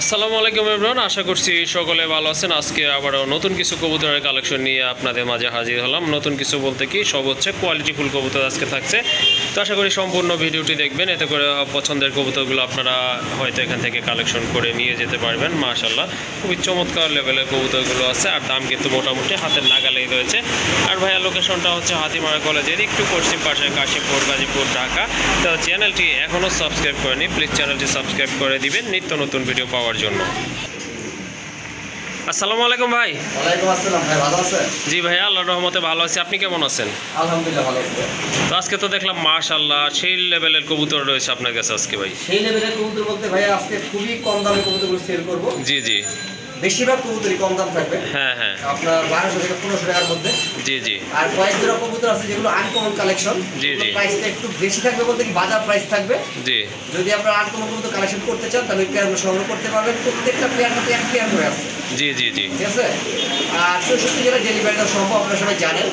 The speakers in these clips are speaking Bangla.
আসসালামু আলাইকুম এভরিওয়ান, আশা করছি সকলে ভালো আছেন। আজকে আবারও নতুন কিছু কবুতরের কালেকশন নিয়ে আপনাদের মাঝে হাজির হলাম। নতুন কিছু বলতে কি, সব হচ্ছে কোয়ালিটিফুল কবুতর আজকে থাকছে। তো আশা করি সম্পূর্ণ ভিডিওটি দেখবেন, এতে করে পছন্দের কবুতরগুলো আপনারা হয়তো এখান থেকে কালেকশন করে নিয়ে যেতে পারবেন। মাশাআল্লাহ, খুবই চমৎকার লেভেলের কবুতরগুলো আছে, আর দাম কিন্তু মোটামুটি হাতের নাগালেই রয়েছে। আর ভাইয়া লোকেশনটা হচ্ছে হাতিমারা কলেজের একটু পশ্চিম পাশে, কাশীপুর, গাজীপুর, ঢাকা। তো চ্যানেলটি এখনও সাবস্ক্রাইব করেনি, প্লিজ চ্যানেলটি সাবস্ক্রাইব করে দিবেন নিত্য নতুন ভিডিও পাওয়ার জন্য। আসসালামু আলাইকুম ভাই। ওয়ালাইকুম আসসালাম ভাই, ভালো আছেন? জি ভাইয়া, আল্লাহর রহমতে ভালো আছি, আপনি কেমন আছেন? আলহামদুলিল্লাহ ভালো আছি। তো আজকে তো দেখলাম মাশাআল্লাহ সেই লেভেলের কবুতর রয়েছে আপনার কাছে আজকে ভাই। সেই লেভেলের কবুতর বলতে ভাই আজকে খুবই কম দামে কবুতরগুলো সেল করব। জি জি, বেশিরভাগ কবুতরই কম দাম থাকবে। হ্যাঁ হ্যাঁ, আপনার 1200 থেকে 1500 টাকার মধ্যে। জি জি। আর কয়েক জোড়া কবুতর আছে যেগুলো আনকমন কালেকশন। জি জি। প্রাইসটা একটু বেশি থাকবে বলতে কি বাজার প্রাইস থাকবে। জি। যদি আপনারা আনকমন কবুতর কালেকশন করতে চান তাহলে পেয়ারগুলো সংগ্রহ করতে পারবেন। প্রত্যেকটা পেয়ার মধ্যে এক পেয়ার করে আছে। জি জি জি। ঠিক আছে। আর 64 জেলায় ডেলিভারি দেওয়া সম্ভব, আপনারা সবাই জানেন।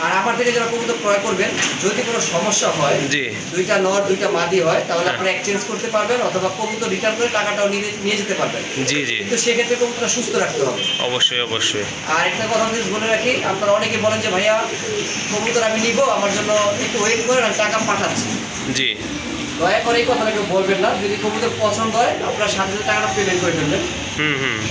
আর আমার থেকে যারা কবুতর ক্রয় করবেন, যদি কোনো সমস্যা হয়, জি, দুইটা নর দুইটা মাদি হয়, তাহলে আপনারা এক্সচেঞ্জ করতে পারবেন, অথবা কবুতর রিটার্ন করে টাকাটাও নিয়ে যেতে পারবেন। জি জি। কিন্তু সেক্ষেত্রে কবুতরটা সুস্থ রাখতে হবে। অবশ্যই অবশ্যই। আর একটা কথা আমি বলে রাখি, আপনারা অনেকে বলেন যে ভাইয়া কবুতর আমি নিব, আমার জন্য একটু ওয়েট করেন, আমি টাকা পাঠাচ্ছি। জি। দয়া করে এই কথাটা কেউ বলবেন না। যদি কবুতর পছন্দ হয়, আপনার সাথে সাথে টাকাটা পেমেন্ট করে ফেলবেন।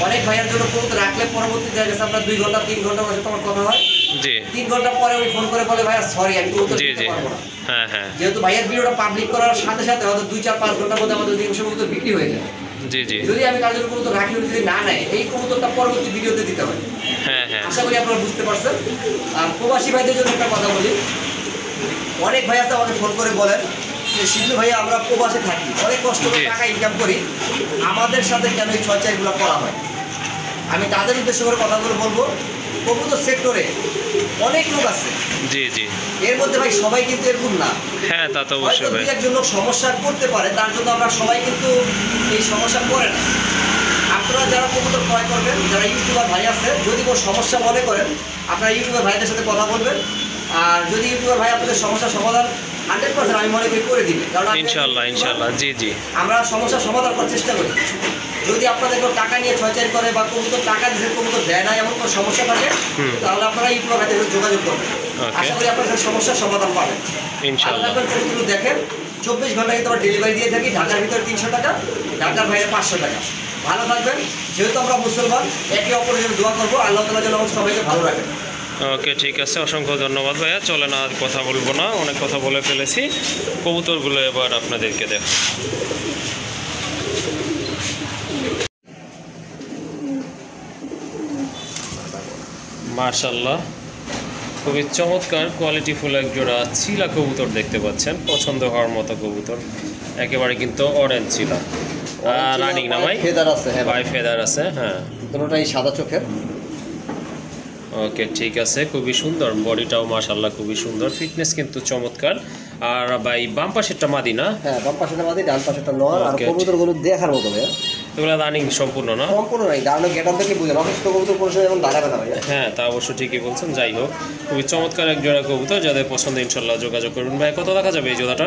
অনেক ভাইয়ার জন্য কবুতর রাখলে পরবর্তী দেখা গেছে আপনার 2 ঘন্টা 3 ঘন্টা বসে তোমার কথা হয়। জি। 3 ঘন্টা পরে উনি ফোন করে বলে ভাইয়া সরি, আমি কবুতর দিতে পারবো না। হ্যাঁ হ্যাঁ। যেহেতু ভাইয়ের ভিডিওটা পাবলিক করার সাথে সাথে হয়তো 2-4-5 ঘন্টার মধ্যে আমাদের অধিকাংশ কবুতর বিক্রি হয়ে যায়। জি জি। যদি আমি তার জন্য কবুতর রাখি, যদি না নেয়, এই কবুতরটা পরবর্তী ভিডিওতে দিতে হয়। হ্যাঁ হ্যাঁ। আশা করি আপনারা বুঝতে পারছেন। আর প্রবাসী ভাইদের জন্য একটা কথা বলি, অনেক ভাই আছে আমাকে ফোন করে বলেন যে শিবলু ভাইয়া আমরা প্রবাসে থাকি, অনেক কষ্ট করে টাকা ইনকাম করি, আমাদের সাথে কেন এই ছয়চাইগুলো করা হয়? আমি তাদের উদ্দেশ্য করে কথাগুলো বলবো। কবুতর সেক্টরে অনেক লোক আছে। জি জি। এর মধ্যে ভাই সবাই কিন্তু এরকম না। হ্যাঁ, তা তো অবশ্যই ভাই। একজন লোক সমস্যা করতে পারে, তার জন্য আমরা সবাই কিন্তু এই সমস্যা করে না। আপনারা যারা কবুতর ক্রয় করবেন, যারা ইউটিউবার ভাই আছে, যদি কোনো সমস্যা মনে করেন, আপনারা ইউটিউবার ভাইদের সাথে কথা বলবেন। আর যদি ইউটিউবার ভাই আপনাদের সমস্যার সমাধান 100% আমি মনে করি করে দিবে, কারণ ইনশাআল্লাহ ইনশাআল্লাহ। জি জি। আমরা সমস্যার সমাধান করার চেষ্টা করি। যদি আপনাদের কোনো টাকা নিয়ে ছয়চারি করে বা কবুতর টাকা দিয়ে কবুতর দেয় না, এমন কোনো সমস্যা থাকে, তাহলে আপনারা ইউটিউবার ভাইদের সাথে যোগাযোগ করবেন। আশা করি আপনাদের সমস্যার সমাধান পাবেন ইনশাআল্লাহ। কবুতর দেখেন 24 ঘন্টা কিন্তু আমরা ডেলিভারি দিয়ে থাকি। ঢাকার ভিতরে 300 টাকা, ঢাকার বাইরে 500 টাকা। ভালো থাকবেন। যেহেতু আমরা মুসলমান, একে অপরের জন্য দোয়া করবো, আল্লাহ তাআলা যেন আমাদের সবাইকে ভালো রাখেন। ওকে, ঠিক আছে, অসংখ্য ধন্যবাদ ভাইয়া। চলেন আর কথা বলবো না, অনেক কথা বলে ফেলেছি। কবুতরগুলো এবার আপনাদেরকে দেখ। মাশাআল্লাহ, খুবই চমৎকার কোয়ালিটিফুল এক জোড়া চিলা কবুতর দেখতে পাচ্ছেন, পছন্দ হওয়ার মতো কবুতর। একেবারে কিন্তু অরেঞ্জ চিলা, রানিং না ভাই? ফেদার আছে, হ্যাঁ ভাই ফেদার আছে, হ্যাঁ। দুটোটাই সাদা চোখের। ওকে, ঠিক আছে, খুবই সুন্দর, বডিটাও মাশাআল্লাহ খুবই সুন্দর, ফিটনেস কিন্তু চমৎকার। আর ভাই বাম পাশেরটা মাদি না? হ্যাঁ, বাম পাশেরটা মাদি, ডান পাশেরটা নর। আর কবুতরগুলো দেখার মতো ভাই, এগুলো রানিং সম্পূর্ণ না? সম্পূর্ণ নাই, দাঁড়ানো গেটআপ দেখে বুঝেন অসুস্থ কবুতর কোনো সময় এমন দাঁড়াবে না ভাই। হ্যাঁ, তা অবশ্য ঠিকই বলছেন। যাই হোক, খুবই চমৎকার এক জোড়া কবুতর, যাদের পছন্দ ইনশাল্লাহ যোগাযোগ করবেন। ভাই কত দেখা যাবে এই জোড়াটা?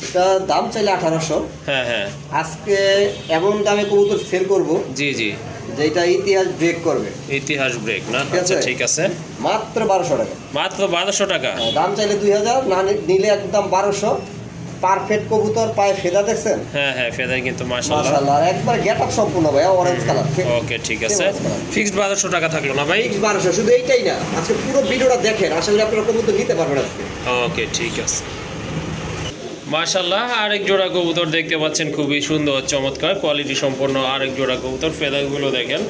এটা দাম চাইলে 1800। হ্যাঁ হ্যাঁ। আজকে এমন দামে কবুতর সেল করব, জি জি, যেটা ইতিহাস ব্রেক করবে। ইতিহাস ব্রেক না? আচ্ছা, ঠিক আছে। মাত্র 1200 টাকা। মাত্র 1200 টাকা? দাম চাইলে 2000, না নিলে একদম 1200। পারফেক্ট কবুতর, পায়ে ফেদা দেখছেন? হ্যাঁ হ্যাঁ, ফেদাই কিন্তু মাশাআল্লাহ। মাশাআল্লাহ, একবার গেটআপ সম্পূর্ণ ভাই, অরেঞ্জ কালার। ওকে, ঠিক আছে, ফিক্সড 1200 টাকা থাকলো না ভাই? ফিক্সড 1200। শুধু এইটাই না, আজকে পুরো ভিডিওটা দেখেন, আশা করি আপনারা কবুতর নিতে পারবেন আজকে। ওকে, ঠিক আছে। মাশাআল্লাহ, আরেক জোড়া কবুতর দেখতে পাচ্ছেন, খুবই সুন্দর চমৎকার কোয়ালিটি সম্পন্ন আরেক জোড়া কবুতর। ফেদারগুলো দেখেন,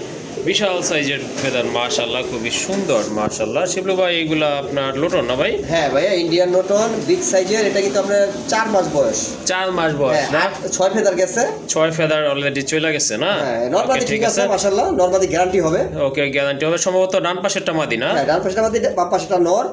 বিশাল সাইজের ফেদার, মাশাআল্লাহ খুবই সুন্দর। মাশাআল্লাহ, শিবলু ভাই এগুলা আপনার লোটন না ভাই? হ্যাঁ ভাইয়া, ইন্ডিয়ান নোটন, বিগ সাইজের। এটা কিন্তু আপনার 4 মাস বয়স। 4 মাস বয়স না? 6 ফেদার গেছে। 6 ফেদার অলরেডি চলে গেছে না? হ্যাঁ, নরমাদি ঠিক আছে মাশাআল্লাহ, নরমাদি গ্যারান্টি হবে। ওকে, গ্যারান্টি হবে। সম্ভবত ডান পাশেরটা মাদি না? হ্যাঁ, ডান পাশেরটা মাদি, বাম পাশেরটা নর।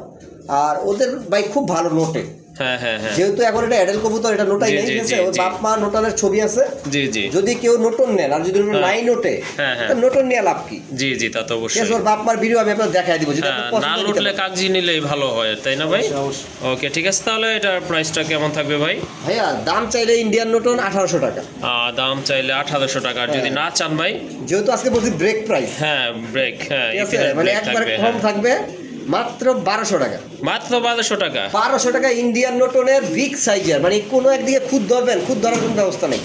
আর ওদের ভাই খুব ভালো নোটে, হ্যাঁ হ্যাঁ হ্যাঁ যেহেতু এখন এটা অ্যাডাল্ট কবুতর, এটা নোটাই জি, নেই, জি, ঠিক আছে? জি, ওর জি। বাপ মা নোটানের ছবি আছে। জি জি যদি কেউ নোটন নেন আর যদি নাই নোটে, হ্যাঁ, হ্যাঁ। তা নোটন নিয়ে লাভ কি? জি জি তা তো ঠিক অবশ্যই। আছে, ওর বাপ মার ভিডিও আমি আপনার দেখাই দিব, যদি হ্যাঁ, আপনার না পছন্দ হয় নিতে উঠলে পারেন। কাগজি নিলেই ভালো হয়, তাই না ভাই? অবশ্যই। ওকে ঠিক আছে, তাহলে এটার প্রাইসটা কেমন থাকবে ভাই? ভাইয়া দাম চাইলে ইন্ডিয়ান নোটন 1800 টাকা। দাম চাইলে 1800 টাকা, আর যদি হ্যাঁ। না চান ভাই? যেহেতু আজকে বলছি ব্রেক প্রাইস, হ্যাঁ ব্রেক, হ্যাঁ ঠিক আছে, ইফিনার মানে ব্রেক একবার থাকবে, কম হ্যাঁ। থাকবে, মাত্র 1200 টাকা। মাত্র 1200 টাকা। 1200 টাকা ইন্ডিয়ান নোটনের বিগ সাইজের, মানে কোনো একদিকে খুদ ধরবেন, খুদ ধরার কোনো ব্যবস্থা নেই।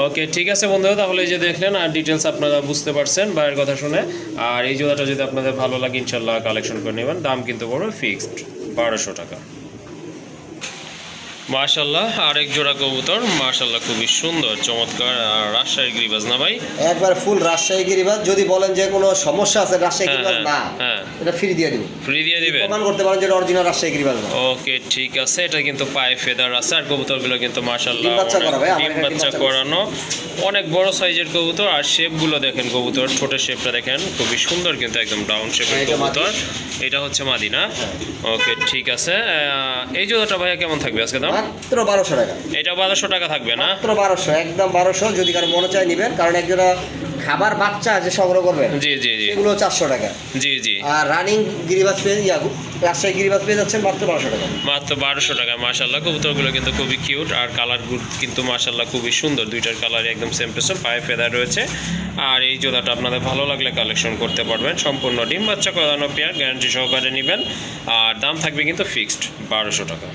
ওকে ঠিক আছে বন্ধুরা, তাহলে এই যে দেখলেন আর ডিটেলস আপনারা বুঝতে পারছেন ভাইয়ের কথা শুনে। আর এই জোড়াটা যদি আপনাদের ভালো লাগে ইনশাল্লাহ কালেকশন করে নেবেন, দাম কিন্তু পড়বে ফিক্সড 1200 টাকা। মাশাল্লাহ, আরেক জোড়া কবুতর, মাশাল্লাহ খুবই সুন্দর চমৎকার। আর রাজশাহী গিরিবাজ না ভাই? একবার ফুল রাজশাহী গিরিবাজ। যদি বলেন যে কোনো সমস্যা আছে রাজশাহী হ্যাঁ, গিরিবাজ না, হ্যাঁ। এটা ফ্রি দিয়ে দিব, ফ্রি দিয়ে দিবেন? প্রমাণ করতে পারেন যে এটা অরিজিনাল রাজশাহী গিরিবাজ না। ওকে ঠিক আছে, এটা কিন্তু পায়ে ফেদার আছে, আর কবুতরগুলো কিন্তু মাশাল্লাহ ডিম বাচ্চা করা ভাই, আমার ডিম এখানে ডিম বাচ্চা বাচ্চা করানো, অনেক বড় সাইজের কবুতর। আর শেপগুলো দেখেন, কবুতর ছোটের শেপটা দেখেন খুবই সুন্দর, কিন্তু একদম ডাউন শেপের এটা কবুতর। এটা হচ্ছে মাদিনা। ওকে ঠিক আছে, এই জোড়াটা ভাইয়া কেমন থাকবে আজকে দাম? মাত্র 1200 টাকা। এটা 1200 টাকা থাকবে না? মাত্র 1200, একদম 1200। যদি কারো মনে চায় নেবেন, কারণ একজোড়া খাবার বাচ্চা যে সংগ্রহ করবেন জি জি জি এগুলো 400 টাকা। জি জি আর রানিং গিরিবাজ পেয়ে রাজশাহী গিরিবাজ পেয়ে যাচ্ছেন মাত্র 1200 টাকা। মাত্র 1200 টাকা। মাশাল্লাহ কবুতরগুলো কিন্তু খুবই কিউট, আর কালারগুলো কিন্তু মাশাল্লাহ খুবই সুন্দর, দুইটার কালারই একদম সেম টু সেম, পায়ে ফেদার রয়েছে। আর এই জোড়াটা আপনাদের ভালো লাগলে কালেকশন করতে পারবেন, সম্পূর্ণ ডিম বাচ্চা করানো পেয়ার, গ্যারান্টি সহকারে নেবেন। আর দাম থাকবে কিন্তু ফিক্সড 1200 টাকা।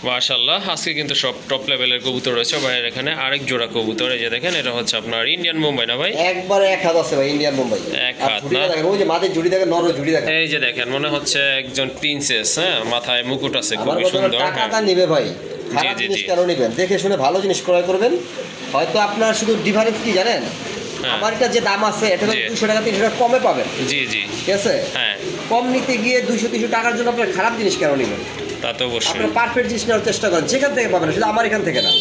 মাশাল্লাহ, আজকে কিন্তু সব টপ লেভেলের কবুতর রয়েছে ভাইয়ের এখানে। আরেক জোড়া কবুতর, এই যে দেখেন, এটা হচ্ছে আপনার ইন্ডিয়ান মুম্বাই না ভাই? একবারে এক হাত আছে ভাই ইন্ডিয়ান মুম্বাই। এক আর হাত ঝুড়িটা না? দেখেন, ওই যে মাঝে ঝুড়ি দেখেন, নর ঝুড়ি দেখেন। এই যে দেখেন, মনে হচ্ছে একজন প্রিন্সেস, হ্যাঁ, মাথায় মুকুট আছে, আমার খুবই কথা হলো, সুন্দর। টাকাটা হ্যাঁ নিবে ভাই, খারাপ জি, জিনিস জি। কেন নিবেন? দেখে শুনে ভালো জিনিস ক্রয় করবেন। হয়তো আপনার শুধু ডিফারেন্স কি জানেন, হ্যাঁ। আমার এটা যে দাম আছে এটা জি। 200 টাকা 300 টাকা কমে পাবেন, জি জি ঠিক আছে? হ্যাঁ, কম নিতে গিয়ে 200-300 টাকার জন্য আপনার খারাপ জিনিস কেন নেবেন? তা তো অবশ্যই। আপনার পারফেক্ট জিনিস নেওয়ার চেষ্টা করেন, যেখান থেকে পাবেন, শুধু আমার এখান থেকে না,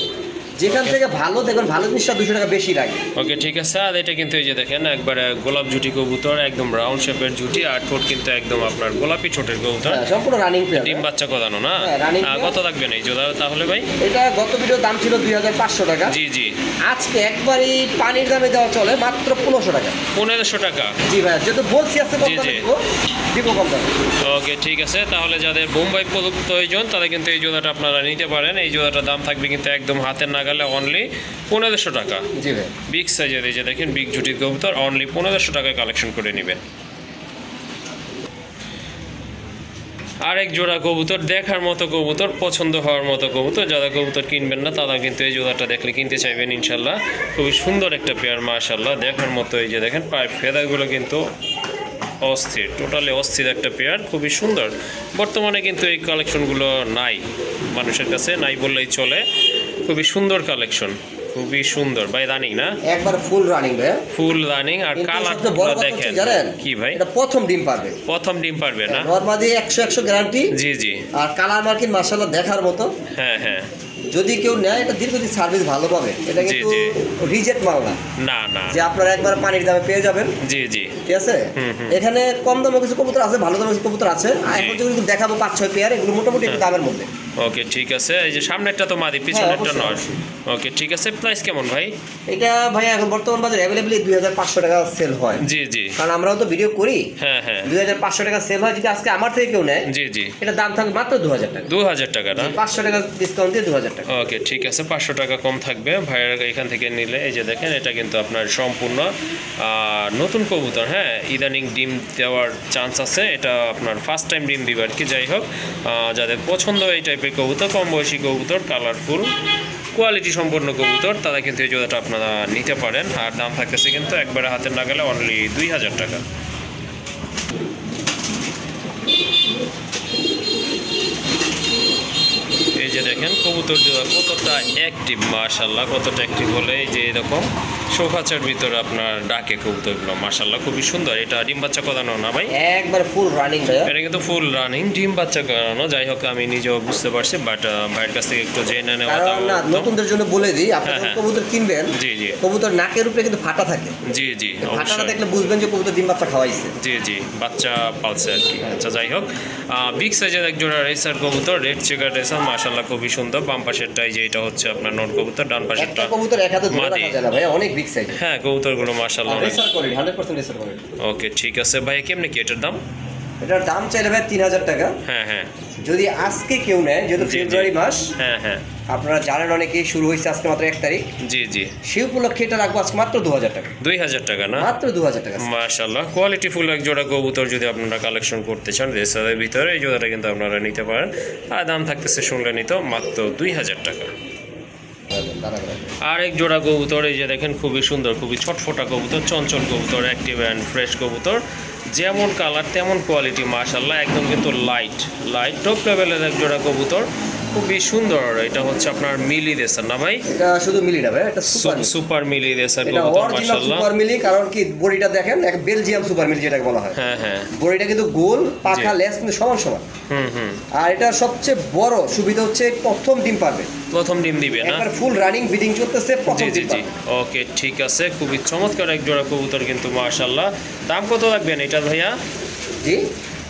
যেখান থেকে ভালো দেখবেন, ভালো জিনিসটা 200 টাকা বেশি লাগে। ওকে ঠিক আছে, আর এটা কিন্তু এই যে দেখেন একবারে গোলাপ জুটি কবুতর, একদম রাউন্ড শেপের জুটি, আর ঠোঁট কিন্তু একদম আপনার গোলাপি ঠোঁটের কবুতর। হ্যাঁ, সম্পূর্ণ রানিং পেয়ার। ডিম বাচ্চা করানো না? হ্যাঁ, running pair। কত লাগবে না এই জোড়া তাহলে ভাই? এটা গত ভিডিও দাম ছিল 2500 টাকা, জি জি আজকে একবারই পানির দামে দেওয়া চলে মাত্র 1500 টাকা। 1500 টাকা। জি ভাই, যেহেতু বলছি আজকে কম জি, দামে জি। দিব কম দামে। ওকে ঠিক আছে, তাহলে যাদের বোম্বাই প্রযুক্ত প্রয়োজন তারা কিন্তু এই জোড়াটা আপনারা নিতে পারেন। এই জোড়াটার দাম থাকবে কিন্তু একদম হাতের নাগালে, অনলি 1500 টাকা। জি ভাই, বিগ সাইজের এই যে দেখেন বিগ জুটির কবুতর, অনলি 1500 টাকায় কালেকশন করে নেবেন। আরেক জোড়া কবুতর, দেখার মতো কবুতর, পছন্দ হওয়ার মতো কবুতর। যারা কবুতর কিনবেন না তারা কিন্তু এই জোড়াটা দেখলে কিনতে চাইবেন ইনশাল্লাহ। খুবই সুন্দর একটা পেয়ার, মাশাল্লাহ দেখার মতো। এই যে দেখেন পায়ের ফেদাগুলো কিন্তু অস্থির, টোটালি অস্থির একটা পেয়ার, খুবই সুন্দর। বর্তমানে কিন্তু এই কালেকশনগুলো নাই মানুষের কাছে, নাই বললেই চলে। খুবই সুন্দর কালেকশন, খুবই সুন্দর ভাই, রানিং না? একবার ফুল রানিং ভাই, ফুল রানিং। আর কিন্তু কালার সবচেয়ে বড় কথা দেখেন হচ্ছে জানেন কি ভাই? এটা প্রথম ডিম পারবে, প্রথম ডিম পারবে না? Normally 100 guarantee. জি জি আর কালার মার্কিং মাশাআল্লাহ দেখার মতো। হ্যাঁ হ্যাঁ, যদি কেউ নেয় এটা দীর্ঘদিন সার্ভিস ভালো পাবে, এটা জি, কিন্তু জি। রিজেক্ট মাল না, না না, যে আপনারা একবার পানির দামে পেয়ে যাবেন, জি জি ঠিক আছে? এখানে কম দামে কিছু কবুতর আছে, ভালো দামে কিছু কবুতর আছে, আর জি। এখন যেগুলো দেখাবো 5-6 পেয়ার, এগুলো মোটামুটি একটু দামের মধ্যে। ওকে ঠিক আছে, এই যে সামনেরটা তো মাদি, পিছনেরটা অবশ্যই, নয়। অবশ্যই। ওকে ঠিক আছে, প্রাইস কেমন ভাই? এটা ভাই এখন বর্তমান বাজারে অ্যাভেলেবলি 2500 টাকা সেল হয়, জি জি কারণ আমরাও তো ভিডিও করি। হ্যাঁ হ্যাঁ 2500 টাকা সেল হয়, যদি আজকে আমার থেকে কেউ নেয় জি জি এটা দাম থাকবে মাত্র 2000 টাকা। 2000 টাকা না? 500 টাকা ডিসকাউন্ট দিয়ে 2000 টাকা। ওকে ঠিক আছে, 500 টাকা কম থাকবে ভাইয়ের এখান থেকে নিলে। এই যে দেখেন, এটা কিন্তু আপনার সম্পূর্ণ নতুন কবুতর, হ্যাঁ, ইদানিং ডিম দেওয়ার চান্স আছে, এটা আপনার ফার্স্ট টাইম ডিম দিবে আর কি। যাই হোক, যাদের পছন্দ এই টাইপের কবুতর, কম বয়সী কবুতর, কালারফুল, কোয়ালিটি সম্পন্ন কবুতর, তারা কিন্তু এই জোড়াটা আপনারা নিতে পারেন। আর দাম থাকতেছে কিন্তু একবারে হাতের নাগালে, অনলি 2000 টাকা। এই যে দেখেন কবুতর জোড়া কতটা অ্যাক্টিভ, মাশাআল্লাহ কতটা অ্যাক্টিভ হলে এই যে এরকম শোকাচার ভিতরে আপনার ডাকে কবুতরগুলো, মাশাআল্লাহ খুবই সুন্দর। এটা ডিম বাচ্চা করানো না ভাই? একবার ফুল রানিং ভাইয়া। এটা কিন্তু ফুল রানিং ডিম বাচ্চা করানো। যাই হোক আমি নিজেও বুঝতে পারছি, বাট ভাইয়ের কাছ থেকে একটু জেনে নেওয়া। কারণ না, নতুনদের জন্য বলে দিই, আপনারা হ্যাঁ। কবুতর কিনবেন, জি জি কবুতর নাকের উপরে কিন্তু ফাটা থাকে। জি জি ফাটাটা অবশ্যই। দেখলে বুঝবেন যে কবুতর ডিম বাচ্চা খাওয়াইছে। জি জি বাচ্চা পালছে আর কি। আচ্ছা যাই হোক, বিগ সাইজের এক জোড়া রেসার কবুতর, রেড চেকার রেসার, মাশাআল্লাহ খুবই সুন্দর। বাম পাশেরটাই যে এটা হচ্ছে আপনার নট কবুতর, ডান পাশেরটা একটা কবুতর এক হাতে ধরে মাদি। রাখা যায় না ভাই, অনেক বিগ সাইজ। হ্যাঁ কবুতরগুলো মাশাআল্লাহ অনেক। Racer quality 100% racer quality. Okay ঠিক আছে ভাই, কেমনে কি এটার দাম? এটার দাম চাইলে ভাই 3000 টাকা। হ্যাঁ হ্যাঁ যদি আজকে কেউ নেয়, যেহেতু জি, জি। ফেব্রুয়ারি মাস, হ্যাঁ হ্যাঁ আপনারা জানেন অনেকে শুরু হয়েছে আজকে মাত্র 1 তারিখ, জি জি সেই উপলক্ষে এটা রাখবো আজকে মাত্র 2000 টাকা। 2000 টাকা না? মাত্র 2000 টাকা। মাশাআল্লাহ কোয়ালিটি ফুল এক জোড়া কবুতর যদি আপনারা কালেকশন করতে চান রেসারের ভিতরে, এই জোড়াটা কিন্তু আপনারা নিতে পারেন। আর দাম থাকতেছে শুনলে নিত মাত্র 2000 টাকা। আর এক জোড়া কবুতর এই যে দেখেন খুবই সুন্দর, খুবই ছটফটা কবুতর, চঞ্চল কবুতর, অ্যাক্টিভ অ্যান্ড ফ্রেশ কবুতর, যেমন কালার তেমন কোয়ালিটি, মাশাআল্লাহ একদম কিন্তু লাইট টপ লেভেলের এক জোড়া কবুতর, খুবই সুন্দর। এটা হচ্ছে আপনার মিলি রেসার না ভাই? এটা শুধু মিলি না ভাই, এটা সুপার মিলি। সুপার মিলি রেসার এটা কবুতর, অরিজিনাল মাশাআল্লাহ। সুপার মিলি, কারণ কি বডিটা দেখেন, এক বেলজিয়াম সুপার মিলি যেটাকে বলা হয়। হ্যাঁ হ্যাঁ বডিটা কিন্তু গোল, পাখা জি। লেজ কিন্তু সমান সমান। হুম আর এটা সবচেয়ে বড় সুবিধা হচ্ছে প্রথম ডিম পারবে, প্রথম ডিম দিবে না? একবার ফুল রানিং ব্রিডিং চলতেছে, জি প্রথম জি ডিম জি পারবে। ওকে ঠিক আছে, খুবই চমৎকার এক জোড়া কবুতর কিন্তু মাশাআল্লাহ। দাম কত রাখবেন এটা ভাইয়া? জি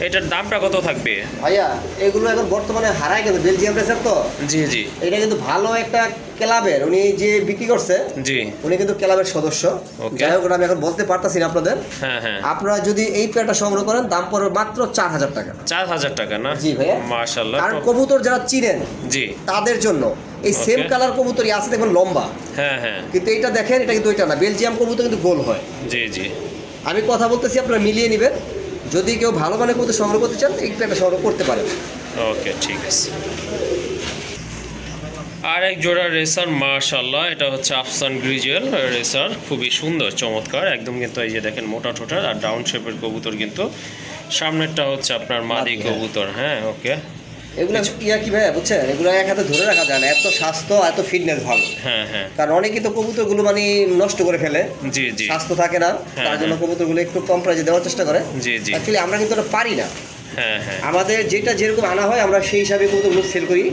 এটার দামটা কত থাকবে? ভাইয়া, এগুলো এখন বর্তমানে হারায় গেছে, বেলজিয়াম রেসার তো। জি জি এটা কিন্তু ভালো একটা ক্লাবের, উনি যে বিক্রি করছে জি উনি কিন্তু ক্লাবের সদস্য। Okay. যাই হোক, ওটা আমি এখন বলতে পারতাছি না আপনাদের। হ্যাঁ হ্যাঁ আপনারা যদি এই পেয়ারটা সংগ্রহ করেন, দাম পড়বে মাত্র 4000 টাকা। 4000 টাকা না? জি ভাইয়া। মাশাআল্লাহ কারণ কবুতর যারা চিনেন জি তাদের জন্য এই সেম Okay. কালার কবুতরই আছে, দেখবেন লম্বা, হ্যাঁ হ্যাঁ কিন্তু এইটা দেখেন, এটা কিন্তু ওইটা না, বেলজিয়াম কবুতর কিন্তু গোল হয়। জি জি আমি কথা বলতেছি, আপনারা মিলিয়ে নেবেন। যদি কেউ ভালো মানের কবুতর সংগ্রহ করতে চান, এই পেয়ারটা সংগ্রহ করতে পারেন। ওকে ঠিক আছে। আর এক জোড়া রেসার মাশাআল্লাহ, এটা হচ্ছে আফসান গ্রিজেল রেসার, খুবই সুন্দর চমৎকার একদম কিন্তু এই যে দেখেন মোটা ঠোঁটার আর ডাউন শেপের কবুতর কিন্তু। সামনেরটা হচ্ছে আপনার মাদি মাদি, হ্যাঁ। কবুতর। হ্যাঁ ওকে এগুলো ইয়া কি ভাইয়া বুঝছেন, এগুলো এক হাতে ধরে রাখা যায় না, এত স্বাস্থ্য এত ফিটনেস ভালো। হ্যাঁ হ্যাঁ কারণ অনেকেই তো কবুতরগুলো মানে নষ্ট করে ফেলে, জি জি স্বাস্থ্য থাকে না, হ্যাঁ, তার জন্য হ্যাঁ। কবুতরগুলো একটু কম প্রাইজে দেওয়ার চেষ্টা করে। জি জি অ্যাকচুয়ালি আমরা কিন্তু ওটা পারি না, হ্যাঁ হ্যাঁ আমাদের যেটা যেরকম আনা হয় আমরা সেই হিসাবে কবুতরগুলো সেল করি।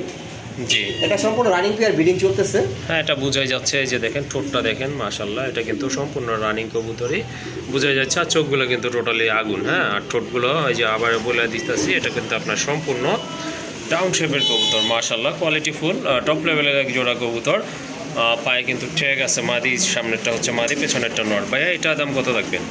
জি এটা সম্পূর্ণ রানিং পেয়ার, ব্রিডিং চলতেছে। হ্যাঁ এটা বোঝাই যাচ্ছে, এই যে দেখেন ঠোঁটটা দেখেন মাশাআল্লাহ, এটা কিন্তু সম্পূর্ণ রানিং কবুতরই বোঝাই যাচ্ছে। আর চোখগুলো কিন্তু টোটালি আগুন। হ্যাঁ আর ঠোঁটগুলো এই যে আবার বলে দিতেছি, এটা কিন্তু আপনার সম্পূর্ণ ডাউন শেপের কবুতর, মাশাআল্লাহ কোয়ালিটি ফুল টপ লেভেলের এক জোড়া কবুতর। পায়ে কিন্তু ট্যাগ আছে, মাদি, সামনেরটা হচ্ছে মাদি, পেছনেরটা নর। ভাইয়া এটা দাম কত রাখবেন?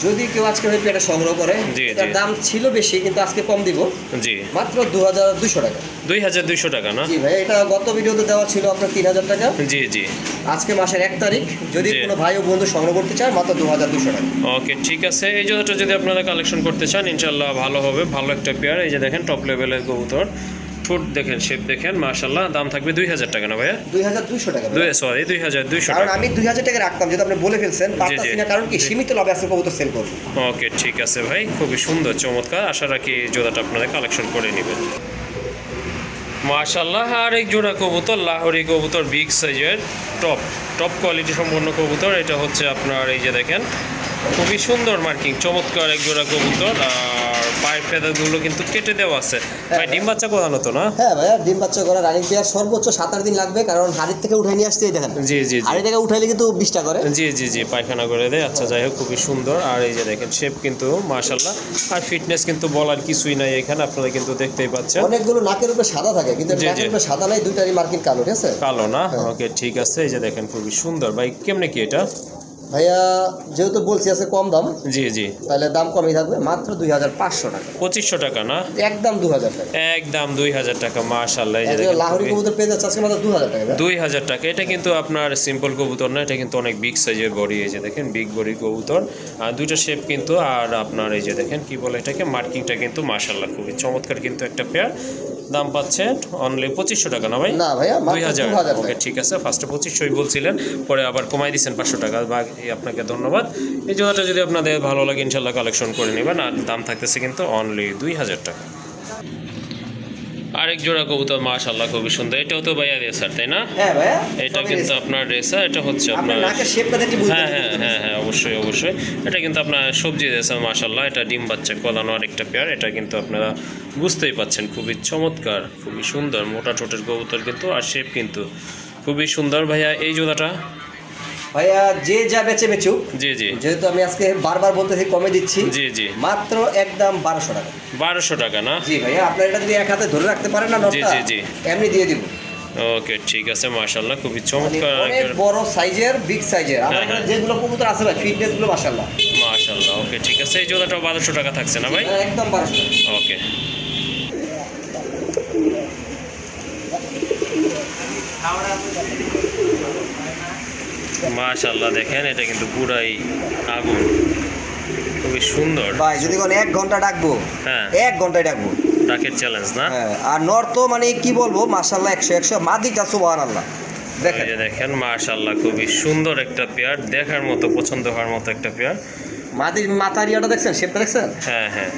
যদি কেউ আজকে ওই পেয়ারটা সংগ্রহ করে, জি, এটার জি। দাম ছিল বেশি, কিন্তু আজকে কম দিব, জি মাত্র 2200 টাকা। 2200 টাকা না? জি ভাই, এটা গত ভিডিওতে দেওয়া ছিল আপনার 3000 টাকা। জি জি আজকে মাসের 1 তারিখ, যদি জি। কোনো ভাই ও বন্ধু সংগ্রহ করতে চায়, মাত্র 2200 টাকা। ওকে ঠিক আছে। এই জোড়াটা যদি আপনারা কালেকশন করতে চান ইনশাল্লাহ ভালো হবে, ভালো একটা পেয়ার। এই যে দেখেন টপ লেভেলের কবুতর, ঠোঁট দেখেন, শেপ দেখেন, মাশাআল্লাহ। দাম থাকবে 2000 টাকা না ভাইয়া? 2200 টাকা ভাই। 2200 কারণ টাকা। আমি 2000 টাকা রাখতাম, যেহেতু আপনি বলে ফেলছেন, পারতাছি না, কারণ কি সীমিত লাভে আজকে কবুতর সেল করব। ওকে ঠিক আছে ভাই, খুবই সুন্দর চমৎকার। আশা রাখি এই জোড়াটা আপনারা কালেকশন করে নেবেন। মাশাআল্লাহ। আর এক জোড়া কবুতর, লাহোরি কবুতর, বিগ সাইজের, টপ কোয়ালিটি সম্পন্ন কবুতর। এটা হচ্ছে আপনার এই যে দেখেন খুবই সুন্দর মার্কিং, চমৎকার এক জোড়া কবুতর। আর পায়ের ফেদারগুলো কিন্তু কেটে দেওয়া আছে। ভাই ডিম বাচ্চা করানো তো না? হ্যাঁ ভাইয়া, ডিম বাচ্চা করা রানিং পেয়ার, সর্বোচ্চ 7-8 দিন লাগবে, কারণ হাড়ির থেকে উঠাই নিয়ে আসতে দেখেন। জি জি জি হাড়ি থেকে উঠাইলে কিন্তু 20টা করে। জি জি জি পায়খানা করে দেয়। আচ্ছা যাই হোক, খুবই সুন্দর। আর এই যে দেখেন শেপ কিন্তু মাশাআল্লাহ, আর ফিটনেস কিন্তু বলার কিছুই নাই এখানে, আপনারা কিন্তু দেখতেই পাচ্ছেন। অনেকগুলো নাকের উপরে সাদা থাকে, কিন্তু জি, নাকের জি। উপরে সাদা নাই, দুইটারই মার্কিং কালো, ঠিক আছে? কালো না? ওকে ঠিক আছে। এই যে দেখেন খুবই সুন্দর। ভাই কেমনে কি এটা? ভাইয়া যেহেতু বলছি আছে কম দাম, জি জি তাহলে দাম কমই থাকবে, মাত্র 2500 টাকা। 2500 টাকা না? একদম 2000 টাকা। একদম 2000 টাকা, মাশাআল্লাহ। এই যে একদম দেখেন লাহোরি কবুতর পেয়ে যাচ্ছে আজকে মাত্র 2000 টাকা। 2000 টাকা। এটা কিন্তু আপনার সিম্পল কবুতর না, এটা কিন্তু অনেক বিগ সাইজের বডি। এই যে দেখেন বিগ বডি কবুতর, আর দুটো শেপ কিন্তু। আর আপনার এই যে দেখেন কি বলে এটাকে, মার্কিংটা কিন্তু মাশাআল্লাহ খুবই চমৎকার কিন্তু একটা পেয়ার। দাম পাচ্ছেন অনলি 2500 টাকা না ভাই? না ভাইয়া, মাত্র 2000। 2000 ওকে ঠিক আছে। ফার্স্টে 2500 বলছিলেন, পরে আবার কমাই দিচ্ছেন 500 টাকা। আপনাকে ধন্যবাদ। এই জোড়াটা যদি আপনাদের ভালো লাগে ইনশাল্লাহ কালেকশন করে নেবেন। আর দাম থাকতেছে কিন্তু অনলি 2000 টাকা। আরেক জোড়া কবুতর মাশাআল্লাহ খুবই সুন্দর, এটাও তো ভাইয়া রেসার তাই না? হ্যাঁ ভাইয়া, এটা কিন্তু আপনার রেসার, এটা হচ্ছে আপনার নাকের শেপটা দেখে বুঝতে হ্যাঁ হ্যাঁ হ্যাঁ হ্যাঁ অবশ্যই অবশ্যই। এটা কিন্তু আপনার সবজি রেসার মাশাআল্লাহ, এটা ডিম বাচ্চা কলানো আরেকটা পেয়ার, এটা কিন্তু আপনারা বুঝতেই পাচ্ছেন খুবই চমৎকার, খুবই সুন্দর মোটা ঠোঁটের কবুতর কিন্তু, আর শেপ কিন্তু খুবই সুন্দর। ভাইয়া এই জোড়াটা ভাইয়া যে যা বেচে বেচুক, জি জি, যেহেতু আমি আজকে বারবার বলতেছি কমে দিচ্ছি, জি জি, মাত্র একদম 1200 টাকা। 1200 টাকা না? জি ভাইয়া, আপনার এটা যদি এক হাতে ধরে রাখতে পারেন না জি নটটা, জি জি, এমনি দিয়ে দিব। ওকে ঠিক আছে মাশাআল্লাহ খুবই মানে চমৎকার। অনেক বড় সাইজের, বিগ সাইজের আমার হ্যাঁ, এখানে হ্যাঁ। যেগুলো কবুতর আছে ভাই, ফিটনেস গুলো মাশাআল্লাহ মাশাআল্লাহ ওকে ঠিক আছে। এই জোড়াটাও 1200 টাকা থাকছে না ভাই? একদম 1200 টাকা। ওকে মাশাআল্লাহ দেখেন এটা কিন্তু পুরাই আগুন, খুবই সুন্দর। ভাই যদি কোন 1 ঘন্টা ডাকবো, হ্যাঁ 1 ঘন্টায় ডাকবো। ডাকের চ্যালেঞ্জ না? হ্যাঁ, আর নর তো মানে কি বলবো মাশাআল্লাহ 100 মাদিটা সুবহানাল্লাহ। দেখেন এই যে দেখেন মাশাআল্লাহ খুবই সুন্দর একটা পেয়ার, দেখার মতো পছন্দ হওয়ার মতো একটা পেয়ার। মাদির মাথার ইয়াটা দেখছেন, শেপটা দেখছেন? হ্যাঁ হ্যাঁ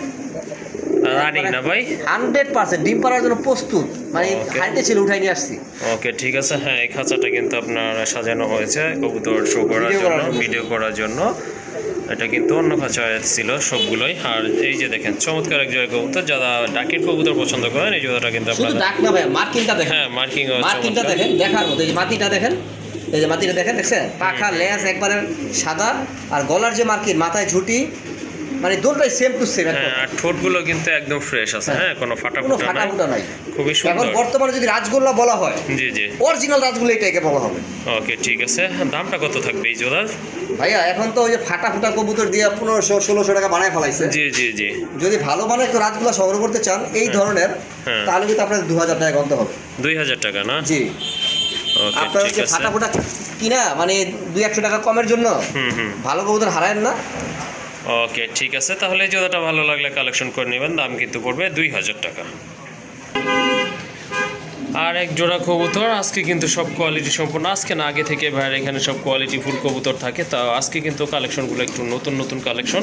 রানিং না ভাই? 100% ডিম পাড়ার জন্য প্রস্তুত, মানে Okay. হাইটে ছিল উঠাই নিয়ে আসছি। ওকে ঠিক আছে। হ্যাঁ এই খাঁচাটা কিন্তু আপনার সাজানো হয়েছে কবুতর শো করার Video করার জন্য, জন্য। ভিডিও করার জন্য। এটা কিন্তু অন্য খাঁচায় ছিল সবগুলোই। আর এই যে দেখেন চমৎকার এক জোড়া কবুতর, যারা ডাকের কবুতর পছন্দ করেন এই জোড়াটা কিন্তু শুধু আপনারা, ডাক না ভাই, মার্কিংটা দেখেন। হ্যাঁ মার্কিং মার্কিংটা দেখেন, দেখার মতো। এই যে মাটিটা দেখেন, এই যে মাটিটা দেখেন, দেখছেন পাখা লেজ একবারে সাদা, আর গলার যে মার্কিং, মাথায় ঝুটি, মানে দুটোই সেম টু সেম। হ্যাঁ আর ঠোঁটগুলো কিন্তু একদম ফ্রেশ আছে, হ্যাঁ কোনো ফাটা কোনো ফুটা ফাটা নাই, ফুটা নাই। খুবই এখন সুন্দর। বর্তমানে যদি রাজগোল্লা বলা হয়, জি জি অরিজিনাল রাজগোল্লা এটাকে বলা হবে। ওকে ঠিক আছে। দামটা কত থাকবে এই জোড়ার? ভাইয়া এখন তো ওই যে ফাটা ফুটা কবুতর দিয়ে 1500-1600 টাকা বানায় ফেলাইছে। জি জি জি, যদি ভালো মানের একটু রাজগোল্লা সংগ্রহ করতে চান এই ধরনের, হ্যাঁ। তাহলে কিন্তু আপনার 2000 টাকা গন্ত হবে। 2000 টাকা না? জি, ওকে আপনার ঠিক হচ্ছে আছে। ফাটা ফুটা কিনা মানে 200-100 টাকা কমের জন্য হুম হুম ভালো কবুতর হারায়েন না। ওকে ঠিক আছে, তাহলে এই জোড়াটা ভালো লাগলে কালেকশন করে নেবেন, দাম কিন্তু পড়বে 2000 টাকা। আর এক জোড়া কবুতর, আজকে কিন্তু সব কোয়ালিটি সম্পূর্ণ, আজকে না আগে থেকে ভাইয়ের এখানে সব কোয়ালিটি ফুল কবুতর থাকে, তা আজকে কিন্তু কালেকশনগুলো একটু নতুন নতুন কালেকশন,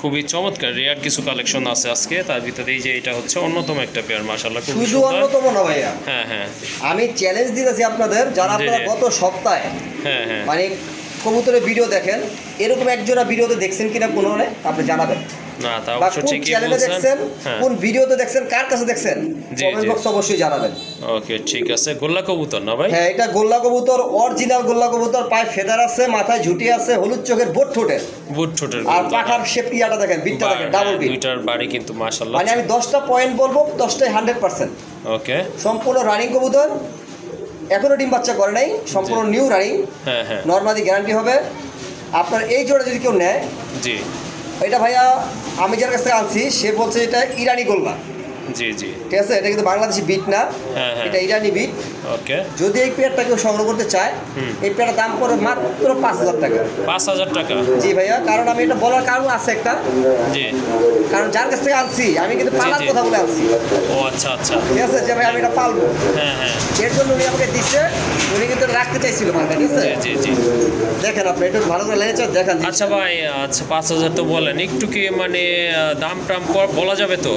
খুবই চমৎকার রেয়ার কিছু কালেকশন আছে আজকে। তার ভিতরে এই যে এটা হচ্ছে অন্যতম একটা পেয়ার মাশাআল্লাহ খুব শুধু সুন্দর। অন্যতম না ভাইয়া, হ্যাঁ হ্যাঁ আমি চ্যালেঞ্জ দিতেছি আপনাদের, যারা জি, আপনারা জি। গত সপ্তাহে হ্যাঁ হ্যাঁ মানে কবুতরের ভিডিও দেখেন, এরকম একজোড়া ভিডিওতে দেখছেন কিনা কোনো আপনি জানাবেন, না তা বা অবশ্য কোন ঠিকই চ্যানেলে বলছেন। দেখছেন, হ্যাঁ কোন ভিডিওতে দেখছেন, কার কাছে দেখছেন, জি, কমেন্ট জি। বক্সে অবশ্যই জানাবেন। ওকে ঠিক আছে। গোল্লা কবুতর না ভাই? হ্যাঁ, এটা গোল্লা কবুতর, অরিজিনাল গোল্লা কবুতর, পায়ে ফেদার আছে, মাথায় ঝুটি আছে, হলুদ চোখের বোট ঠোঁটের, বুট ছোটের আর কবুতর। পাখার শেপ ইয়াটা দেখেন, বিটটা দেখেন, ডাবল বিট। দুইটার বাড়ি কিন্তু মাশাআল্লাহ। মানে আমি 10টা পয়েন্ট বলবো, 10টাই 100%। ওকে সম্পূর্ণ রানিং কবুতর, এখনো ডিম বাচ্চা করে নাই, সম্পূর্ণ নিউ রানিং, হ্যাঁ হ্যাঁ নর্মালি গ্যারান্টি হবে। আপনার এই জোড়া যদি কেউ নেয়, জি এটা ভাইয়া আমি যার কাছ থেকে আনছি সে বলছে এটা ইরানি গোল্লা, জি জি ঠিক আছে? এটা কিন্তু বাংলাদেশি বিট না, হ্যাঁ, হ্যাঁ। এটা ইরানি বিট। ওকে যদি এই পেয়ারটা কেউ সংগ্রহ করতে চায়, এই পেয়ারটার দাম পড়ে মাত্র 5000 টাকা। 5000 টাকা? জি ভাইয়া, কারণ আমি এটা বলার কারণ আছে একটা, জি কারণ যার কাছ থেকে আনছি আমি কিন্তু পালার জি। কথা বলে আনছি, ও আচ্ছা আচ্ছা, ঠিক আছে? যে ভাই আমি এটা পালবো, হ্যাঁ হ্যাঁ এর জন্য উনি আমাকে দিচ্ছে, উনি কিন্তু এটা রাখতে চাইছিল মার্কেট, ঠিক আছে? জি জি জি। দেখেন আপনি একটু ভালো করে লেগেছে, দেখেন। আচ্ছা ভাই, আচ্ছা 5000 তো বলেন, একটু কি মানে দাম টাম বলা যাবে তো?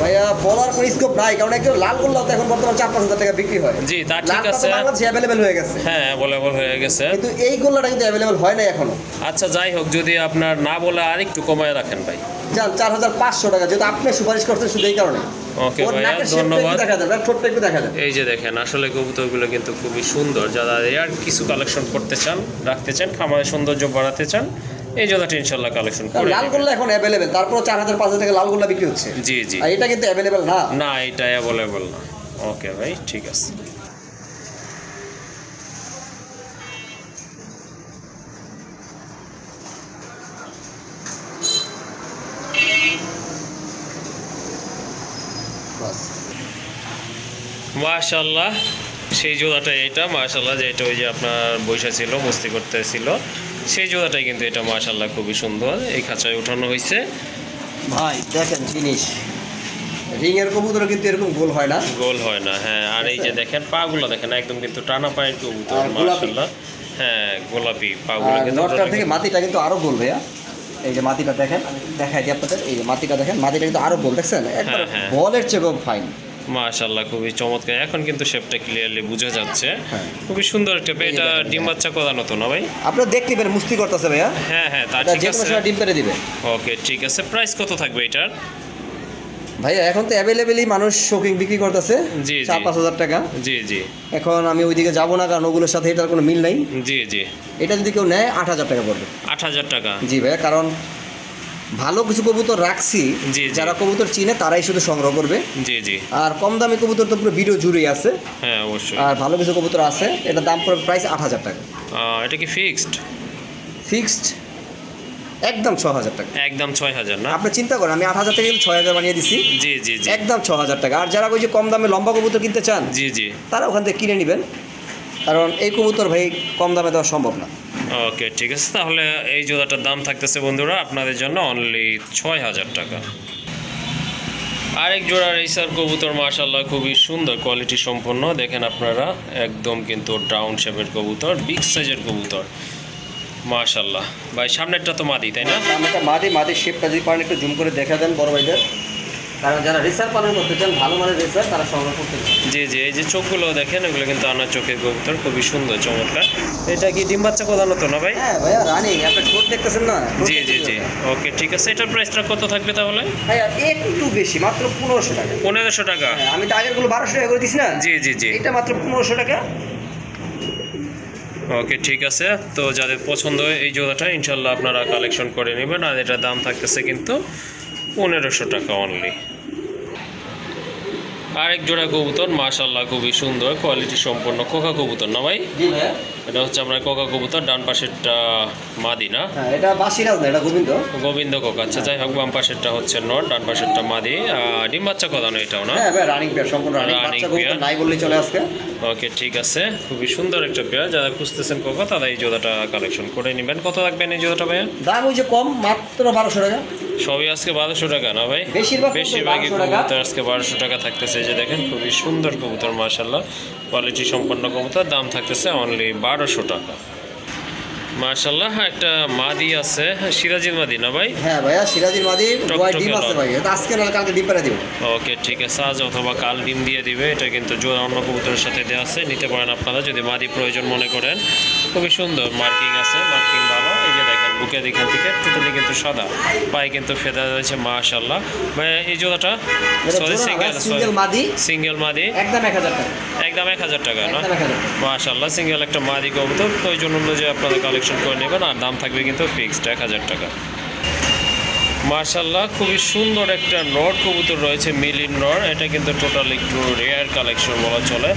ভাইয়া বলার কোনো স্কোপ নাই, কারণ একজন লাল গোল্লা তো এখন বর্তমানে 4-5 হাজার টাকা বিক্রি হয়। জি তা ঠিক লালটা তো আছে, বাংলাদেশে অ্যাভেলেবেল হয়ে গেছে, হ্যাঁ অ্যাভেলেবল হয়ে গেছে। কিন্তু এই গোল্লাটা কিন্তু অ্যাভেলেবেল হয় নাই এখনো। আচ্ছা যাই হোক, যদি আপনার না বলে আর একটু কমায় রাখেন ভাই। যান 4500 টাকা, যেহেতু আপনি সুপারিশ করছেন শুধু এই কারণে। ওকে ওর ভাইয়া নাকের শেপটা একটু ধন্যবাদ। দেখা যাবে, আর ঠোঁটটা একটু দেখা যাবে। এই যে দেখেন আসলে কবুতরগুলো কিন্তু খুবই সুন্দর, যারা রেয়ার কিছু কালেকশন করতে চান, রাখতে চান, খামারের সৌন্দর্য বাড়াতে চান, এই জোড়াটা ইনশাল্লাহ কালেকশন কারণ করে লাল নেবেন। গোল্লা এখন অ্যাভেলেবেল, তারপর 4000-5000 টাকা লাল গোল্লা বিক্রি হচ্ছে, জি জি, আর এটা কিন্তু অ্যাভেলেবেল না। না এটা অ্যাভেলেবল না। ওকে ভাই ঠিক আছে। মাশাআল্লাহ সেই জোড়াটা এটা মাশাআল্লাহ, যে এটা ওই যে আপনার বৈশা ছিল মস্তি করতেছিল, সেই জোড়াটাই কিন্তু এটা মাশাআল্লাহ খুবই সুন্দর, এই খাঁচায় উঠানো হয়েছে। ভাই দেখেন জিনিস, রিং এর কবুতর কিন্তু এরকম গোল হয় না, গোল হয় না, হ্যাঁ। আর এই যে দেখেন পাগুলো দেখেন একদম কিন্তু টানা পায়ের কবুতর আর গোলাপি। মাশাআল্লাহ, হ্যাঁ গোলাপি পাগুলো আর কিন্তু নটটার থেকে মাটিটা কিন্তু আরো গোল ভাইয়া। এই যে মাটিটা দেখেন, দেখাই দিই আপনাদের, এই যে মাটিটা দেখেন, মাটিটা কিন্তু আরো গোল, দেখছেন একবার হ্যাঁ। বলের চেয়ে ফাইন। মাশাআল্লাহ খুবই চমৎকার, এখন কিন্তু শেপটা ক্লিয়ারলি বোঝা যাচ্ছে। হ্যাঁ। খুবই সুন্দর একটা পেয়ার। এটা ডিম বাচ্চা করানো তো না ভাই? আপনারা দেখতে পারেন মুস্তি করতেছে ভাইয়া। হ্যাঁ হ্যাঁ, তা এটা ঠিক যে কোনো আছে। সময় ডিম পেড়ে দিবে। ওকে ঠিক আছে, প্রাইস কত থাকবে এটার? ভাইয়া এখন তো অ্যাভেলেবেলই মানুষ শৌখিন বিক্রি করতেছে জি, জি। 4-5 হাজার টাকা। জি জি এখন আমি ওইদিকে যাবো না, কারণ ওগুলোর সাথে এটার কোনো মিল নাই। জি জি। এটা যদি কেউ নেয় 8,000 টাকা পড়বে। 8,000 টাকা। জি ভাইয়া, কারণ ভালো কিছু কবুতর রাখছি, জি, জি। যারা কবুতর চিনে তারাই শুধু সংগ্রহ করবে। জি জি। আর কম দামি কবুতর তো পুরো ভিডিও জুড়েই আছে। হ্যাঁ অবশ্যই। আর ভালো কিছু কবুতর আছে, এটার দাম পড়বে প্রাইস 8,000 টাকা। এটা কি ফিক্সড? ফিক্সড একদম 6,000 টাকা। একদম 6,000 না? আপনি চিন্তা করেন, আমি 8,000 টাকা 6,000 বানিয়ে দিছি। জি জি জি। একদম 6,000 টাকা। আর যারা ওই যে কম দামে লম্বা কবুতর কিনতে চান, জি জি। তারা ওখান থেকে কিনে নেবেন, কারণ এই কবুতর ভাই কম দামে দেওয়া সম্ভব না। ওকে ঠিক আছে, তাহলে এই জোড়াটার দাম থাকতেছে বন্ধুরা আপনাদের জন্য অনলি 6,000 টাকা। আরেক জোড়া রেসার কবুতর মাশাআল্লাহ খুবই সুন্দর কোয়ালিটি সম্পন্ন, দেখেন আপনারা একদম কিন্তু ডাউন শেপের কবুতর, বিগ সাইজের কবুতর মাশাআল্লাহ। ভাই সামনেরটা তো মাদি তাই না? সামনেটা মাদি শেপটা যদি পারেন একটু জুম করে দেখা দেন বড় ভাইদের, কারণ যারা রেসার পালন করতে চান, ভালো মানের রেসার, তারা সংগ্রহ করতে চান। জি জি, এই যে চোখগুলো দেখেন, এগুলো কিন্তু আনার চোখের কবুতর, খুবই সুন্দর চমৎকার। এটা কি ডিম বাচ্চা কোদানো তো না ভাই? হ্যাঁ ভাইয়া, রানিং। আপনি ঠোঁট দেখতেছেন না? জি জি জি। ওকে ঠিক আছে, এটার প্রাইসটা কত থাকবে তাহলে? ভাইয়া একটু বেশি, মাত্র 1500 টাকা। 1500 টাকা? হ্যাঁ, আমি তো আগেরগুলো 1200 টাকা করে দিছি না? জি জি জি। এটা মাত্র 1500 টাকা। ওকে ঠিক আছে, তো যাদের পছন্দ হয় এই জোড়াটা ইনশাল্লাহ আপনারা কালেকশন করে নেবেন। আর এটার দাম থাকতেছে কিন্তু 1500 টাকা অনলি। আরেক জোড়া কবুতর মাশাআল্লাহ খুবই সুন্দর কোয়ালিটি সম্পন্ন কোকা কবুতর না ভাই? জি ভাইয়া। এটা হচ্ছে আমরা কোকা কবুতর, ডান পাশেরটা মাদি না? হ্যাঁ, এটা বাসিরাজ না, এটা গোবিন্দ। গোবিন্দ কোকা, আচ্ছা যাই হোক, বাম পাশেরটা হচ্ছে নর, ডান পাশেরটা মাদি। ডিম বাচ্চা কদানো এটাও না? হ্যাঁ ভাই, রানিং পেয়ার, সম্পূর্ণ রানিং। Running বাচ্চা কবুতর pair। নাই বললেই চলে আজকে। ওকে ঠিক আছে, খুবই সুন্দর একটা পেয়ার। যারা খুঁজতেছেন কোকা তারা এই জোড়াটা কালেকশন করে নেবেন। কত রাখবেন এই জোড়াটা ভাইয়া? দাম ওই যে কম, মাত্র 1200 টাকা। সবই আজকে 1200 টাকা না ভাই? বেশিরভাগই বেশিরভাগই 1200 টাকা। কবুতর আজকে 1200 টাকা থাকতেছে। এই যে দেখেন খুবই সুন্দর কবুতর মাশাআল্লাহ, কোয়ালিটি সম্পন্ন কবুতর, দাম থাকতেছে অনলি 1200 টাকা। মাশাআল্লাহ একটা মাদি আছে, সিরাজির মাদি না ভাই? হ্যাঁ ভাইয়া, সিরাজির মাদি, টকটকে ডিম আছে লাল। ভাই। এটা আজকে না কালকে ডিম পেড়ে দিব। ওকে ঠিক আছে, আজ অথবা কাল ডিম দিয়ে দিবে। এটা কিন্তু জোড়া অন্য কবুতরের সাথে দেওয়া আছে, নিতে পারেন আপনারা যদি মাদি প্রয়োজন মনে করেন। খুবই সুন্দর মার্কিং আছে, মার্কিং ভালো। এই যে দেখেন বুকের এখান থেকে টোটালি কিন্তু সাদা, পায়ে কিন্তু ফেদা রয়েছে মাশাআল্লাহ। ভাই এই জোড়াটা সরি সিঙ্গেল মাদি, সিঙ্গেল মাদি একদম 1000 টাকা। একদম 1000 টাকা না? একদম 1000 টাকা। মাশাআল্লাহ সিঙ্গেল একটা মাদি কবুতর, প্রয়োজন অনুযায়ী আপনারা কালেকশন করে নেবেন। আর দাম থাকবে কিন্তু ফিক্সড 1000 টাকা। মাশাআল্লাহ খুবই সুন্দর একটা নর কবুতর রয়েছে, মিলিন নর। এটা কিন্তু টোটাল একটু রেয়ার কালেকশন বলা চলে।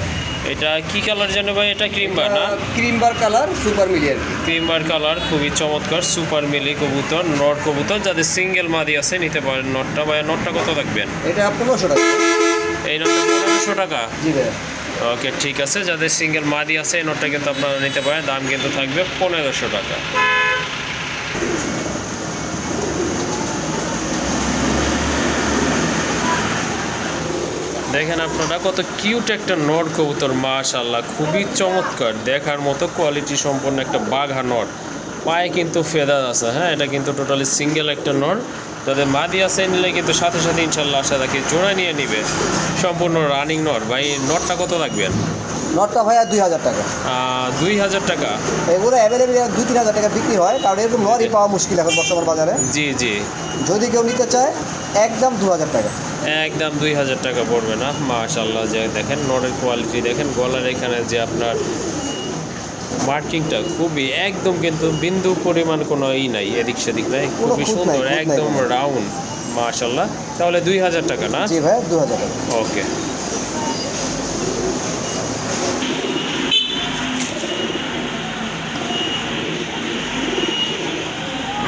এটা কি কালার জানো ভাই? এটা ক্রিমবার না? ক্রিমবার কালার, সুপার মিলি আর কি। ক্রিমবার কালার, খুবই চমৎকার সুপার মিলি কবুতর, নর কবুতর। যাদের সিঙ্গেল মাদি আছে নিতে পারেন নটটা। ভাই নটটা কত রাখবেন? এটা 1500 টাকা। এই নটটা 1500 টাকা? জি ভাইয়া। ওকে ঠিক আছে, যাদের সিঙ্গেল মাদি আছে এই নটটা কিন্তু আপনারা নিতে পারেন, দাম কিন্তু থাকবে 1500 টাকা। দেখেন আপনারা কত কিউট একটা নর কবুতর মাশাআল্লাহ, খুবই চমৎকার, দেখার মতো কোয়ালিটি সম্পন্ন একটা বাঘা নর। পায়ে কিন্তু ফেদার আছে। হ্যাঁ, এটা কিন্তু টোটালি সিঙ্গেল একটা নর। যাদের মাদি আছে নিলে কিন্তু সাথে সাথে ইনশাল্লাহ আশা রাখি জোড়া নিয়ে নিবে। সম্পূর্ণ রানিং নর। ভাই নটটা কত রাখবেন? নটটা ভাইয়া 2000 টাকা। 2000 টাকা? এগুলো অ্যাভেলেবেল 2-3000 টাকা বিক্রি হয়, কারণ এরকম নরই পাওয়া মুশকিল এখন বর্তমান বাজারে। জি জি। যদি কেউ নিতে চায় একদম 2000 টাকা। একদম 2000 টাকা পড়বে না? মাশাআল্লাহ, যে দেখেন নরের কোয়ালিটি দেখেন, গলার এখানে যে আপনার মার্কিংটা খুবই একদম কিন্তু বিন্দু পরিমাণ কোনো নাই, এদিক সেদিক নাই, খুবই সুন্দর, একদম রাউন্ড মাশাআল্লাহ। তাহলে 2000 টাকা না? জি ভাই, 2000 টাকা। ওকে।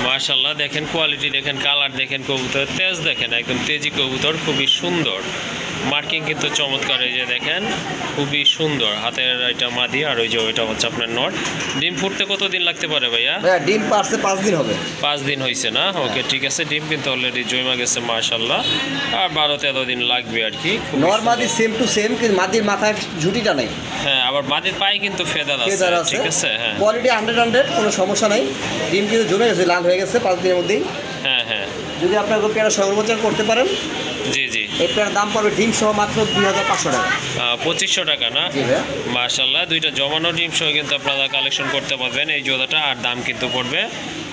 মাশাআল্লাহ দেখেন কোয়ালিটি দেখেন, কালার দেখেন, কবুতর তেজ দেখেন, একদম তেজি কবুতর, খুবই সুন্দর মার্কিং কিন্তু চমৎকার। এই যে দেখেন খুবই সুন্দর, হাতের এটা মাদি আর ওই যে ওইটা হচ্ছে আপনার নট। ডিম ফুটতে কতদিন লাগতে পারে ভাইয়া? ভাইয়া ডিম পারছে 5 দিন হবে। 5 দিন হয়েছে না? ওকে ঠিক আছে, ডিম কিন্তু অলরেডি জমা গেছে মাশাআল্লাহ, আর 12-13 দিন লাগবে আর কি। নর মাদি সেম টু সেম, কিন্তু মাদির মাথায় ঝুটিটা নাই। হ্যাঁ, আবার মাদির পায়ে কিন্তু ফেদার আছে, ঠিক আছে। হ্যাঁ, কোয়ালিটি 100 কোনো সমস্যা নাই। ডিম কিন্তু জমে গেছে, লাল হয়ে গেছে 5 দিনের মধ্যেই। হ্যাঁ হ্যাঁ। যদি আপনার পেয়ারা সংরক্ষণ করতে পারেন, জি জি, এই পেয়ার দাম পড়বে ডিম সহ মাত্র 2500 টাকা। 2500 টাকা না? জি ভাইয়া। মাশাআল্লাহ, দুইটা জমানো ডিম সহ কিন্তু আপনারা কালেকশন করতে পারবেন এই জোড়াটা। আর দাম কিন্তু পড়বে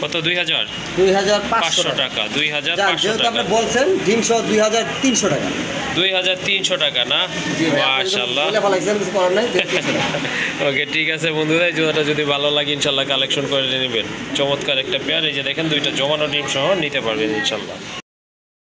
কত? 2500 টাকা। 2500 যেহেতু টাকা। আপনি বলছেন ডিম সহ 2300 টাকা। 2300 টাকা না? জি ভাইয়া, মাশাআল্লাহ। বলে ফেলাইছেন, কিছু করার নাই। ওকে, ঠিক আছে বন্ধুরা, এই জোড়াটা যদি ভালো লাগে ইনশাল্লাহ কালেকশন করে নেবেন। চমৎকার একটা পেয়ার, এই যে দেখেন দুইটা জমানো ডিম সহ নিতে পারবেন ইনশাল্লাহ।